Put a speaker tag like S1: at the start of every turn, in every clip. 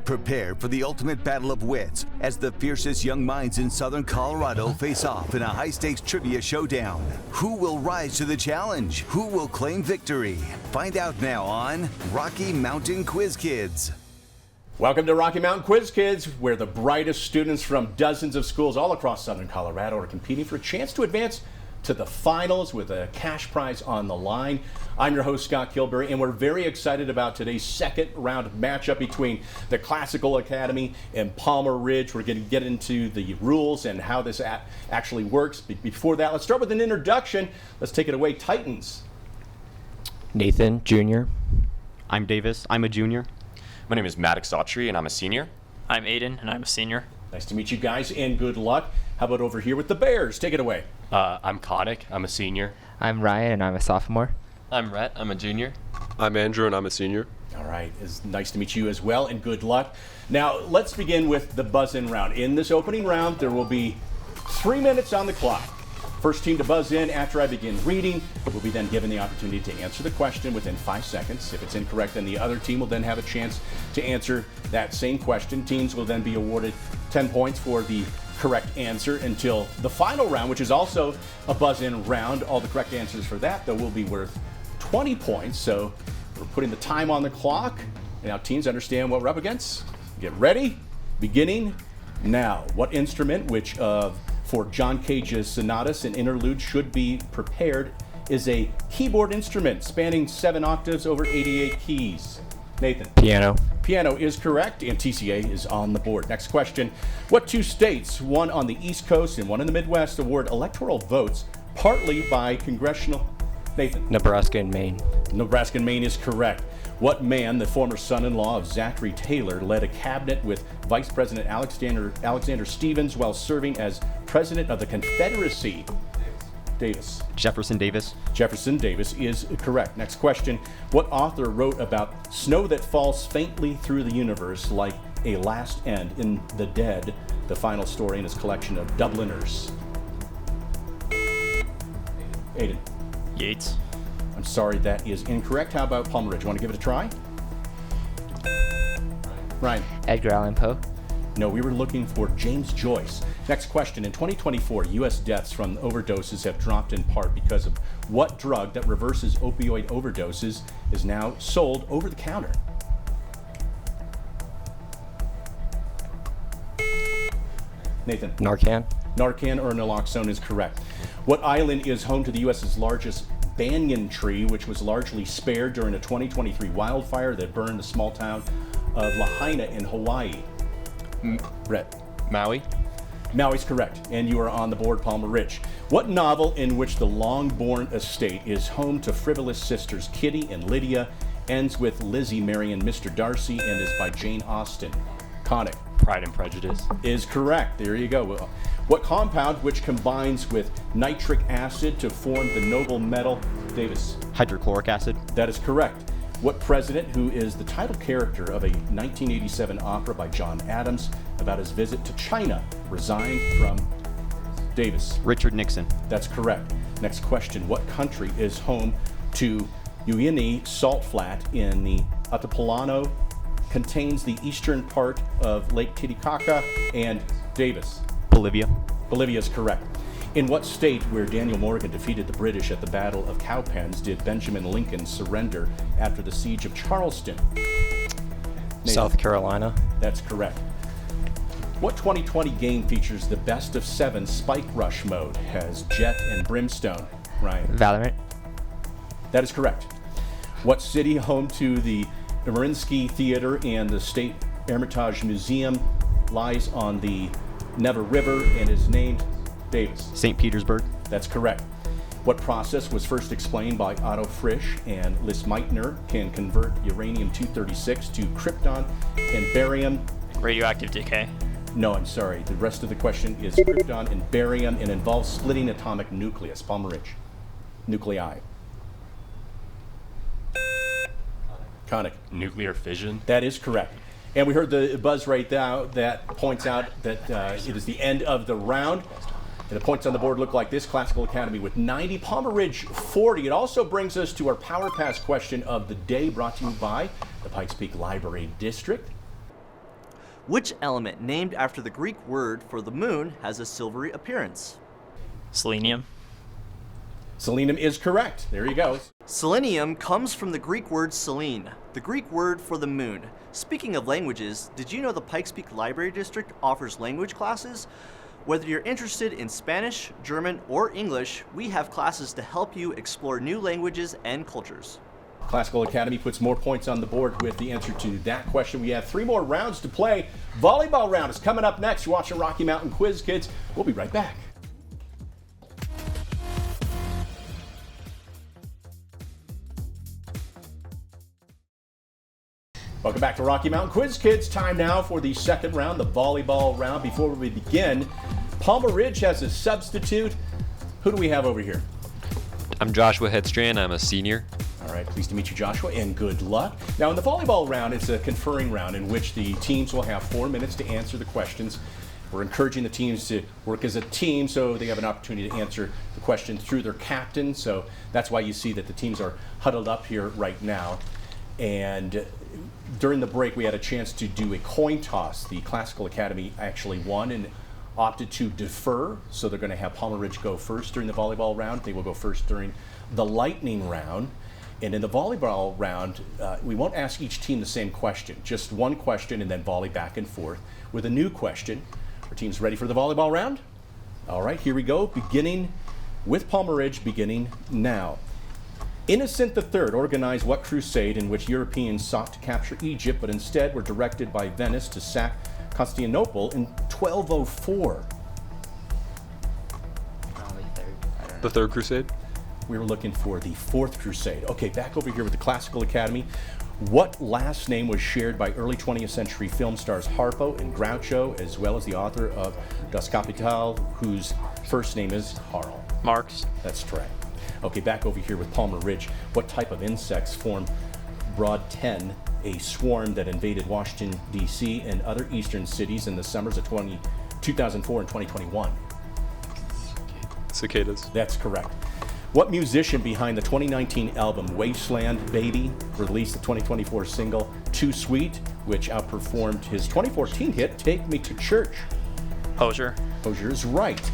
S1: Prepare for the ultimate battle of wits as the fiercest young minds in Southern Colorado face off in a high-stakes trivia showdown. Who will rise to the challenge? Who will claim victory? Find out now on Rocky Mountain Quiz Kids.
S2: Welcome to Rocky Mountain Quiz Kids, where the brightest students from dozens of schools all across Southern Colorado are competing for a chance to advance to the finals with a cash prize on the line. I'm your host, Scott Kilbury, and we're very excited about today's second round matchup between the Classical Academy and Palmer Ridge. We're going to get into the rules and how this actually works. Before that, let's start with an introduction. Let's take it away, Titans.
S3: Nathan, junior.
S4: I'm Davis. I'm a junior.
S5: My name is Maddox Autry, and I'm a senior.
S6: I'm Aiden, and I'm a senior.
S2: Nice to meet you guys, and good luck. How about over here with the Bears? Take it away.
S5: I'm Konik. I'm a senior.
S3: I'm Ryan, and I'm a sophomore.
S7: I'm Rhett. I'm a junior.
S8: I'm Andrew, and I'm a senior.
S2: All right. It's nice to meet you as well, and good luck. Now, let's begin with the buzz-in round. In this opening round, there will be 3 minutes on the clock. First team to buzz in after I begin reading will be then given the opportunity to answer the question within 5 seconds. If it's incorrect, then the other team will then have a chance to answer that same question. Teams will then be awarded 10 points for the correct answer until the final round, which is also a buzz-in round. All the correct answers for that, though, will be worth 20 points. So we're putting the time on the clock. Now teams understand what we're up against. Get ready. Beginning now. What instrument, which for John Cage's sonatas and interludes should be prepared, is a keyboard instrument spanning 7 octaves over 88 keys? Nathan.
S3: Piano.
S2: Piano is correct, and TCA is on the board. Next question. What 2 states, one on the East Coast and one in the Midwest, award electoral votes partly by congressional? Nathan.
S3: Nebraska and Maine.
S2: Nebraska and Maine is correct. What man, the former son-in-law of Zachary Taylor, led a cabinet with Vice President Alexander Stevens while serving as President of the Confederacy? Davis.
S4: Jefferson Davis.
S2: Jefferson Davis is correct. Next question. What author wrote about snow that falls faintly through the universe like a last end in The Dead, the final story in his collection of Dubliners? Aiden.
S6: Yates.
S2: I'm sorry, that is incorrect. How about Palmer Ridge? Want to give it a try? Ryan.
S3: Edgar Allan Poe.
S2: No, we were looking for James Joyce. Next question. In 2024, U.S. deaths from overdoses have dropped in part because of what drug that reverses opioid overdoses is now sold over the counter? Nathan.
S3: Narcan.
S2: Narcan or naloxone is correct. What island is home to the U.S.'s largest banyan tree, which was largely spared during a 2023 wildfire that burned the small town of Lahaina in Hawaii? Brett.
S5: Maui.
S2: Maui's correct, and you are on the board, Palmer Ridge. What novel in which the Longbourn estate is home to frivolous sisters Kitty and Lydia, ends with Lizzie marrying Mr. Darcy, and is by Jane Austen? Konik.
S5: Pride and Prejudice.
S2: Is correct. There you go. What compound which combines with nitric acid to form the noble metal? Davis.
S4: Hydrochloric acid.
S2: That is correct. What president, who is the title character of a 1987 opera by John Adams about his visit to China, resigned from? Davis.
S4: Richard Nixon.
S2: That's correct. Next question. What country is home to Uyuni Salt Flat in the Altiplano, contains the eastern part of Lake Titicaca? And Davis.
S4: Bolivia.
S2: Bolivia is correct. In what state, where Daniel Morgan defeated the British at the Battle of Cowpens, did Benjamin Lincoln surrender after the siege of Charleston? Nathan.
S3: South Carolina.
S2: That's correct. What 2020 game features the best of 7 Spike Rush mode, has Jet and Brimstone? Ryan.
S3: Valorant.
S2: That is correct. What city, home to the Mariinsky Theater and the State Hermitage Museum, lies on the Neva River and is named? Davis.
S4: St. Petersburg.
S2: That's correct. What process was first explained by Otto Frisch and Lis Meitner can convert uranium-236 to krypton and barium?
S6: Radioactive decay.
S2: No, I'm sorry. The rest of the question is krypton and barium and involves splitting atomic nucleus. Palmer Ridge. Nuclei. Konik.
S5: Nuclear fission.
S2: That is correct. And we heard the buzz right now that points out that it is the end of the round. And the points on the board look like this. Classical Academy with 90, Palmer Ridge 40. It also brings us to our Power Pass question of the day, brought to you by the Pikes Peak Library District.
S7: Which element named after the Greek word for the moon has a silvery appearance?
S6: Selenium.
S2: Selenium is correct. There you go.
S7: Selenium comes from the Greek word selene, the Greek word for the moon. Speaking of languages, did you know the Pikes Peak Library District offers language classes? Whether you're interested in Spanish, German, or English, we have classes to help you explore new languages and cultures.
S2: Classical Academy puts more points on the board with the answer to that question. We have 3 more rounds to play. Volleyball round is coming up next. You're watching Rocky Mountain Quiz Kids. We'll be right back. Welcome back to Rocky Mountain Quiz Kids. Time now for the second round, the volleyball round. Before we begin, Palmer Ridge has a substitute. Who do we have over here?
S9: I'm Joshua Headstrand. I'm a senior.
S2: All right, pleased to meet you, Joshua, and good luck. Now, in the volleyball round, it's a conferring round in which the teams will have 4 minutes to answer the questions. We're encouraging the teams to work as a team so they have an opportunity to answer the question through their captain. So that's why you see that the teams are huddled up here right now. And during the break, we had a chance to do a coin toss. The Classical Academy actually won and opted to defer, so they're going to have Palmer Ridge go first during the volleyball round. They will go first during the lightning round. And in the volleyball round, we won't ask each team the same question, just one question and then volley back and forth with a new question. Are teams ready for the volleyball round? All right, here we go, beginning with Palmer Ridge, beginning now. Innocent III organized what crusade in which Europeans sought to capture Egypt, but instead were directed by Venice to sack Constantinople in 1204?
S8: The Third Crusade?
S2: We were looking for the Fourth Crusade. Okay, back over here with the Classical Academy. What last name was shared by early 20th century film stars Harpo and Groucho, as well as the author of Das Kapital, whose first name is Harl?
S6: Marx.
S2: That's correct. Okay, back over here with Palmer Ridge. What type of insects form Broad 10, a swarm that invaded Washington, D.C. and other eastern cities in the summers of 2004 and 2021?
S8: Cicadas.
S2: That's correct. What musician behind the 2019 album Wasteland Baby released the 2024 single Too Sweet, which outperformed his 2014 hit Take Me to Church?
S6: Hosier.
S2: Hosier is right.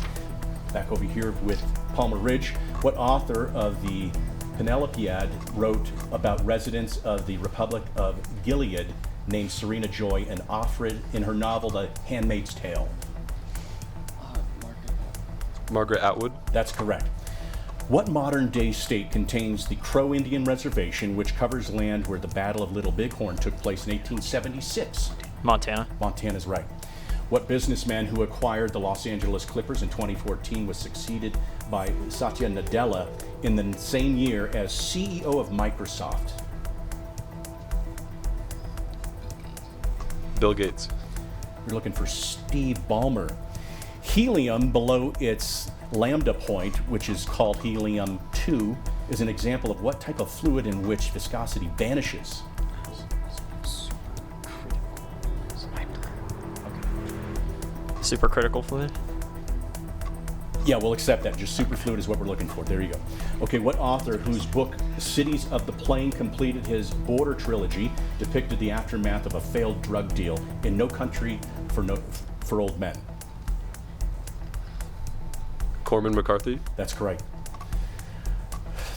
S2: Back over here with Palmer Ridge. What author of the Penelopiad wrote about residents of the Republic of Gilead named Serena Joy and Offred in her novel The Handmaid's Tale?
S8: Margaret Atwood.
S2: That's correct. What modern-day state contains the Crow Indian Reservation, which covers land where the Battle of Little Bighorn took place in 1876?
S6: Montana.
S2: Montana's right. What businessman who acquired the Los Angeles Clippers in 2014 was succeeded by Satya Nadella in the same year as CEO of Microsoft?
S8: Bill Gates.
S2: You're looking for Steve Ballmer. Helium below its lambda point, which is called helium-2, is an example of what type of fluid in which viscosity vanishes?
S6: Supercritical fluid.
S2: Yeah, we'll accept that. Just superfluid is what we're looking for. There you go. Okay, what author whose book Cities of the Plain completed his Border trilogy depicted the aftermath of a failed drug deal in No Country for Old Men?
S8: Corman McCarthy.
S2: That's correct.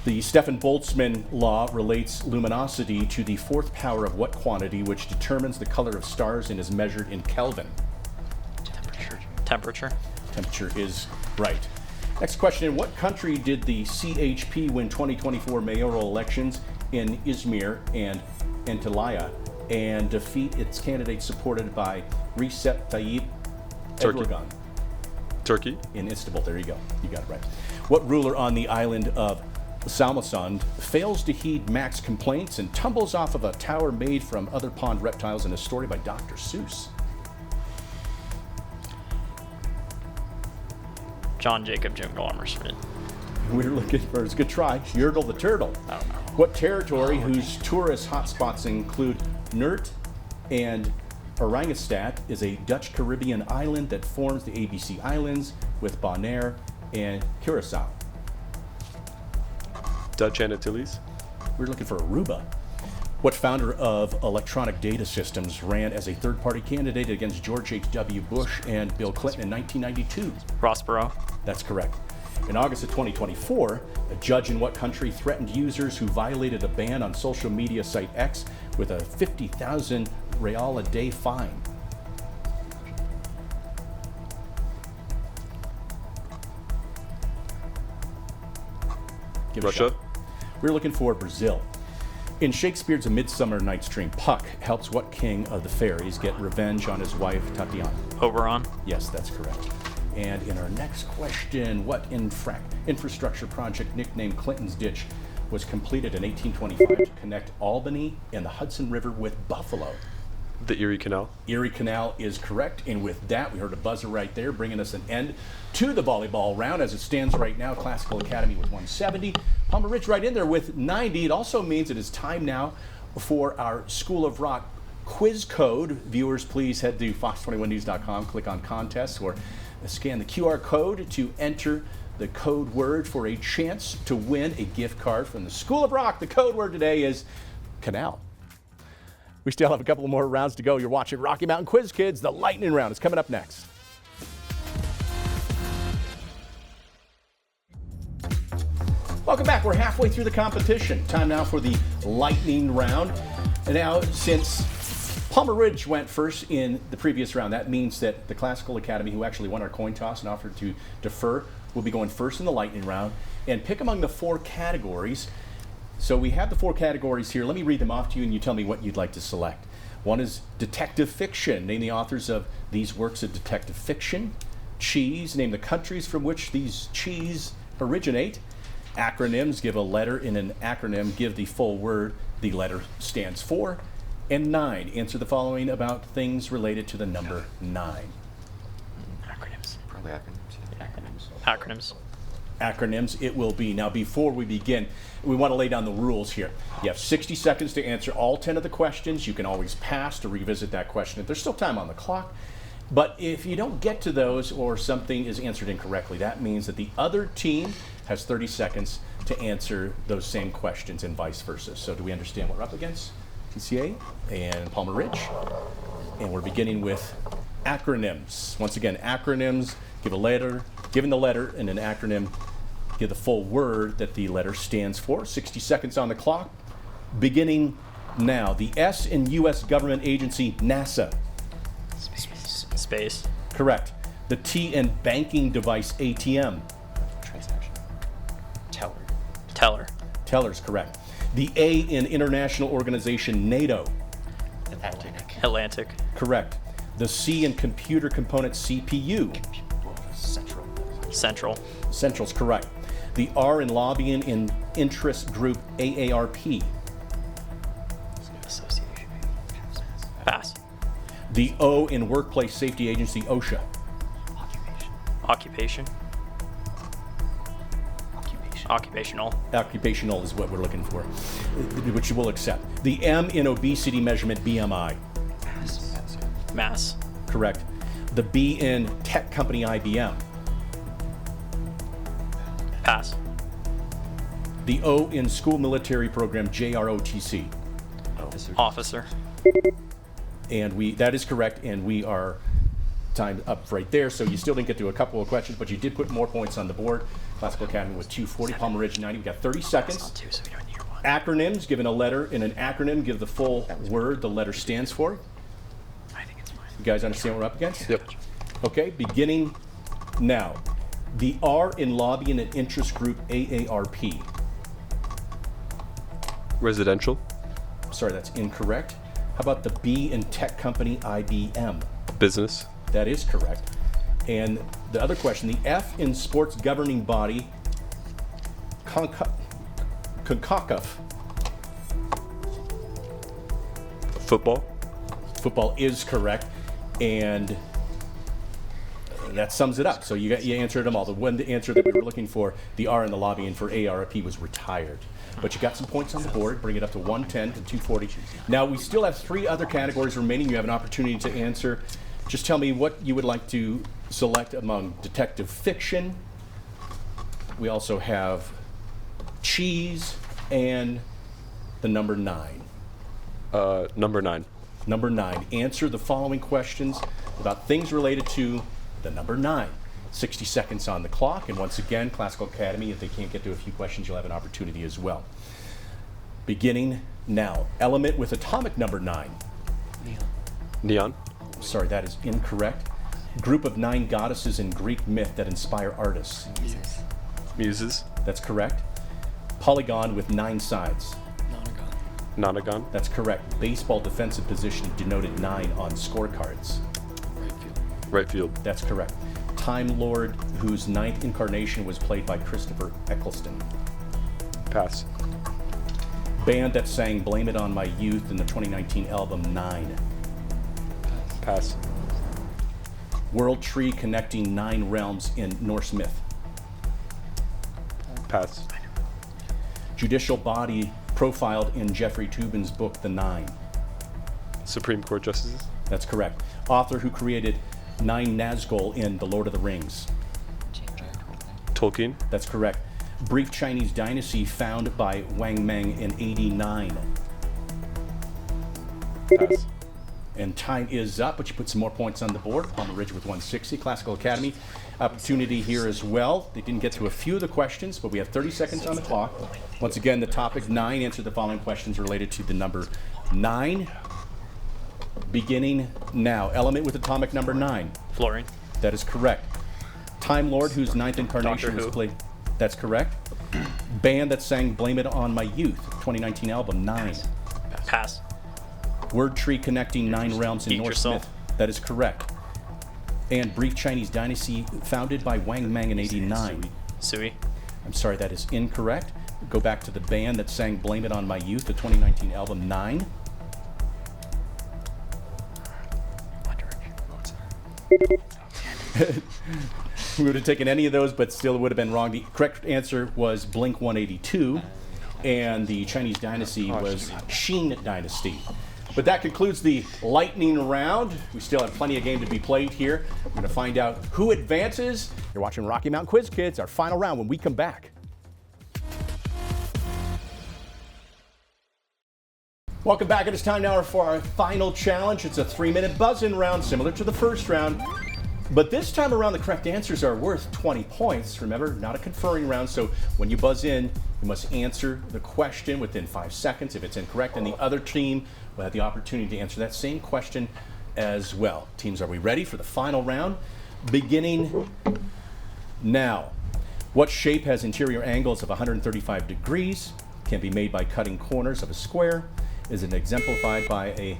S2: The Stefan Boltzmann law relates luminosity to the fourth power of what quantity, which determines the color of stars and is measured in Kelvin?
S6: Temperature.
S2: Temperature is right. Next question. In what country did the CHP win 2024 mayoral elections in Izmir and Antalya and defeat its candidate supported by Recep Tayyip
S8: Turkey.
S2: Erdogan?
S8: Turkey.
S2: In Istanbul. There you go. You got it right. What ruler on the island of Salmasund fails to heed Mac's complaints and tumbles off of a tower made from other pond reptiles in a story by Dr. Seuss?
S6: John Jacob Jingle Emerson.
S2: We're looking for, it's a good try, Yertle the Turtle.
S6: I don't know.
S2: What territory whose tourist hotspots include Nurt and Oranjestad is a Dutch Caribbean island that forms the ABC Islands with Bonaire and Curacao?
S8: Dutch Antilles.
S2: We're looking for Aruba. What founder of Electronic Data Systems ran as a third-party candidate against George H.W. Bush and Bill Clinton in 1992?
S6: Ross Perot.
S2: That's correct. In August of 2024, a judge in what country threatened users who violated a ban on social media site X with a 50,000 real a day fine? Give it a
S8: Russia.
S2: shot. We're looking for Brazil. In Shakespeare's A Midsummer Night's Dream, Puck helps what king of the fairies get revenge on his wife, Tatiana?
S6: Oberon.
S2: Yes, that's correct. And in our next question, what infrastructure project nicknamed Clinton's Ditch was completed in 1825 to connect Albany and the Hudson River with Buffalo?
S8: The Erie Canal.
S2: Erie Canal is correct, and with that, we heard a buzzer right there, bringing us an end to the volleyball round. As it stands right now, Classical Academy with 170, Palmer Ridge right in there with 90. It also means it is time now for our School of Rock quiz code. Viewers, please head to fox21news.com, click on contests, or scan the QR code to enter the code word for a chance to win a gift card from the School of Rock. The code word today is canal. We still have a couple more rounds to go. You're watching Rocky Mountain Quiz Kids. The lightning round is coming up next. Welcome back. We're halfway through the competition. Time now for the lightning round. And now, since Palmer Ridge went first in the previous round, that means that the Classical Academy, who actually won our coin toss and offered to defer, will be going first in the lightning round and pick among the 4 categories. So we have the 4 categories here. Let me read them off to you and you tell me what you'd like to select. One is detective fiction. Name the authors of these works of detective fiction. Cheese. Name the countries from which these cheese originate. Acronyms. Give a letter in an acronym. Give the full word the letter stands for. And 9. Answer the following about things related to the number 9.
S6: Acronyms.
S5: Probably acronyms.
S6: Acronyms.
S2: Acronyms it will be. Now, before we begin, we want to lay down the rules here. You have 60 seconds to answer all 10 of the questions. You can always pass to revisit that question if there's still time on the clock. But if you don't get to those or something is answered incorrectly, that means that the other team has 30 seconds to answer those same questions and vice versa. So do we understand what we're up against? TCA and Palmer Ridge. And we're beginning with acronyms. Once again, acronyms, give a letter, given the letter in an acronym, give the full word that the letter stands for. 60 seconds on the clock. Beginning now. The S in U.S. government agency, NASA.
S6: Space.
S2: Correct. The T in banking device, ATM.
S5: Transaction.
S6: Teller.
S2: Teller's correct. The A in international organization, NATO.
S6: Atlantic.
S2: Correct. The C in computer component, CPU.
S6: Central.
S2: Central's correct. The R in lobbying in interest group, AARP.
S6: Association. Pass.
S2: The O in workplace safety agency, OSHA.
S6: Occupation. Occupational.
S2: Occupational is what we're looking for, which you will accept. The M in obesity measurement, BMI.
S6: Mass.
S2: Correct. The B in tech company, IBM.
S6: Pass.
S2: The O in school military program, JROTC.
S6: Officer.
S2: And that is correct, and we are timed up right there. So you still didn't get to a couple of questions, but you did put more points on the board. Classical Academy with 240, Palmer Ridge 90. We got 30 seconds.
S6: Two, so we don't hear one.
S2: Acronyms, given a letter in an acronym, give the full word the letter stands for.
S6: I think it's fine.
S2: You guys understand what we're up against?
S8: Yep.
S2: Okay, beginning now. The R in lobbying and interest group, AARP.
S8: Residential.
S2: Sorry, that's incorrect. How about the B in tech company, IBM?
S8: Business.
S2: That is correct. And the other question, the F in sports governing body, CONCACAF.
S8: Football.
S2: Football is correct, and that sums it up. So you answered them all. The one answer that we were looking for, the R in the lobbying for AARP, was retired. But you got some points on the board, bring it up to 110 to 240. Now we still have 3 other categories remaining. You have an opportunity to answer. Just tell me what you would like to select among detective fiction. We also have cheese and the number 9.
S8: Number 9.
S2: Number 9. Answer the following questions about things related to the number 9. 60 seconds on the clock, and once again, Classical Academy, if they can't get to a few questions, you'll have an opportunity as well. Beginning now. Element with atomic number 9.
S8: Neon.
S2: Sorry, that is incorrect. Group of 9 goddesses in Greek myth that inspire artists.
S8: Muses.
S2: That's correct. Polygon with 9 sides.
S8: Nonagon.
S2: That's correct. Baseball defensive position denoted 9 on scorecards.
S8: Right field.
S2: That's correct. Time Lord, whose 9th incarnation was played by Christopher Eccleston.
S8: Pass.
S2: Band that sang Blame It On My Youth in the 2019 album 9.
S8: Pass.
S2: World tree connecting 9 realms in Norse myth.
S8: Pass.
S2: Judicial body profiled in Jeffrey Toobin's book The 9.
S8: Supreme Court Justices.
S2: That's correct. Author who created 9 Nazgul in The Lord of the Rings.
S8: Tolkien.
S2: That's correct. Brief Chinese dynasty found by Wang Meng in 89.
S8: Pass.
S2: And time is up, but you put some more points on the board. Palmer Ridge with 160. Classical Academy opportunity here as well. They didn't get to a few of the questions, but we have 30 seconds on the clock. Once again, the topic 9. Answer the following questions related to the number 9. Beginning now. Element with atomic number 9.
S6: Fluorine.
S2: That is correct. Time Lord, whose 9th incarnation
S6: Doctor
S2: was
S6: Who.
S2: played. That's correct. Band that sang Blame It On My Youth, 2019 album 9.
S6: Pass.
S2: Word tree connecting 9 realms in
S6: Eat
S2: Norse
S6: yourself.
S2: myth. That is correct. And brief Chinese dynasty founded by Wang Mang in 89.
S6: Sui.
S2: I'm sorry, that is incorrect. Go back to the band that sang Blame It On My Youth, the 2019 album 9. We would have taken any of those, but still it would have been wrong. The correct answer was Blink 182, and the Chinese dynasty was Qin Dynasty. But that concludes the lightning round. We still have plenty of game to be played here. We're going to find out who advances. You're watching Rocky Mountain Quiz Kids, our final round when we come back. Welcome back. It is time now for our final challenge. It's a 3-minute buzz-in round, similar to the first round. But this time around, the correct answers are worth 20 points. Remember, not a conferring round, so when you buzz in, you must answer the question within 5 seconds. If it's incorrect, and the other team will have the opportunity to answer that same question as well. Teams, are we ready for the final round? Beginning now. What shape has interior angles of 135 degrees? Can be made by cutting corners of a square. Is it exemplified by a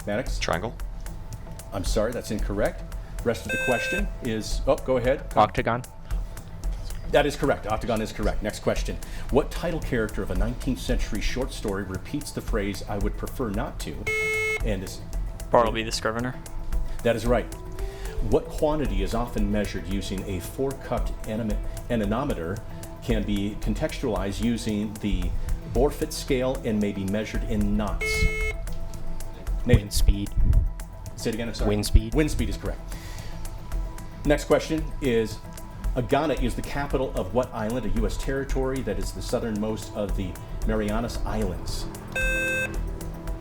S2: Maddox?
S9: Triangle.
S2: I'm sorry, that's incorrect. Rest of the question is, go ahead.
S3: Octagon.
S2: That is correct. Octagon is correct. Next question. What title character of a 19th century short story repeats the phrase, I would prefer not to? And is
S6: Bartleby the Scrivener.
S2: that is right. What quantity is often measured using a 4-cupped anemometer can be contextualized using the Borfit scale and may be measured in knots? Nathan.
S3: Wind speed.
S2: Say it again, I'm sorry.
S3: Wind speed.
S2: Wind speed is correct. Next question is, Ghana is the capital of what island, a U.S. territory that is the southernmost of the Marianas Islands?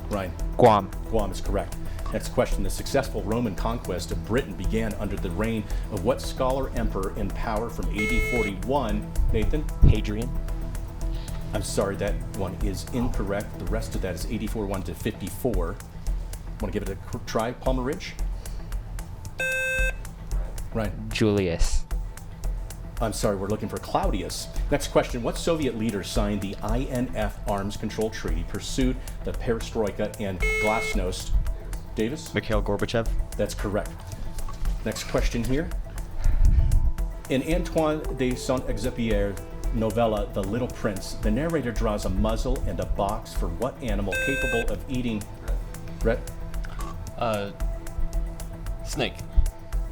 S2: Ryan.
S3: Guam.
S2: Guam is correct. Next question, the successful Roman conquest of Britain began under the reign of what scholar emperor in power from AD 41? Nathan?
S3: Hadrian.
S2: I'm sorry, that one is incorrect. The rest of that is 84-1 to 54. Want to give it a try, Palmer Ridge? Right.
S3: Julius.
S2: I'm sorry, we're looking for Claudius. Next question, what Soviet leader signed the INF Arms Control Treaty, pursued the Perestroika and Glasnost? Davis?
S4: Mikhail Gorbachev.
S2: That's correct. Next question here. In Antoine de Saint-Exupéry novella, The Little Prince, the narrator draws a muzzle and a box for what animal capable of eating... Brett?
S5: Snake.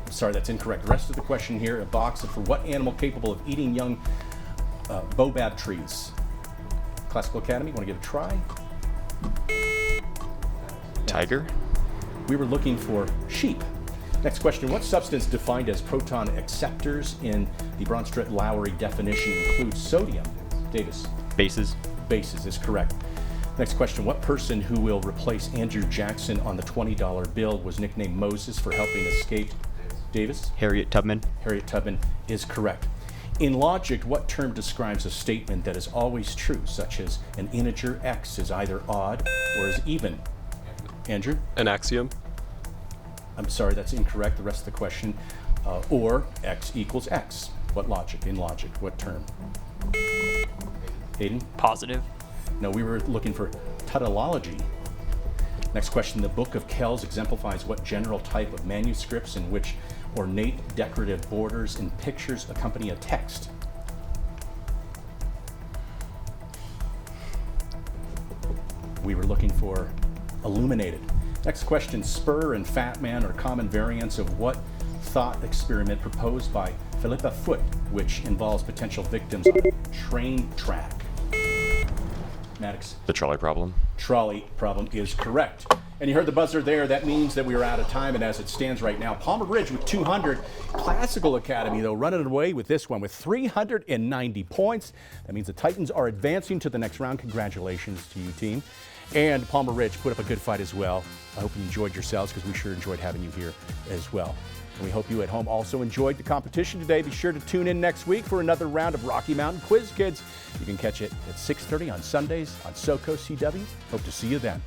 S2: Sorry, that's incorrect. The rest of the question here, a box for what animal capable of eating young baobab trees? Classical Academy, want to give it a try?
S9: Tiger.
S2: We were looking for sheep. Next question, what substance defined as proton acceptors in the Bronsted-Lowry definition includes sodium? Davis.
S4: Bases.
S2: Bases is correct. Next question. What person who will replace Andrew Jackson on the $20 bill was nicknamed Moses for helping escape? Davis?
S4: Harriet Tubman.
S2: Harriet Tubman is correct. In logic, what term describes a statement that is always true, such as an integer x is either odd or is even? Andrew?
S8: An axiom.
S2: I'm sorry, that's incorrect. The rest of the question. Or x equals x. What logic? In logic, what term? Hayden?
S6: Positive.
S2: No, we were looking for tautology. Next question. The Book of Kells exemplifies what general type of manuscripts in which ornate decorative borders and pictures accompany a text? We were looking for illuminated. Next question. Spur and Fat Man are common variants of what thought experiment proposed by Philippa Foot, which involves potential victims on a train track? Maddox?
S9: The trolley problem.
S2: Trolley problem is correct. And you heard the buzzer there. That means that we are out of time. And as it stands right now, Palmer Ridge with 200. Classical Academy, though, running away with this one with 390 points. That means the Titans are advancing to the next round. Congratulations to you, team. And Palmer Ridge put up a good fight as well. I hope you enjoyed yourselves because we sure enjoyed having you here as well. And we hope you at home also enjoyed the competition today. Be sure to tune in next week for another round of Rocky Mountain Quiz Kids. You can catch it at 6:30 on Sundays on SoCo CW. Hope to see you then.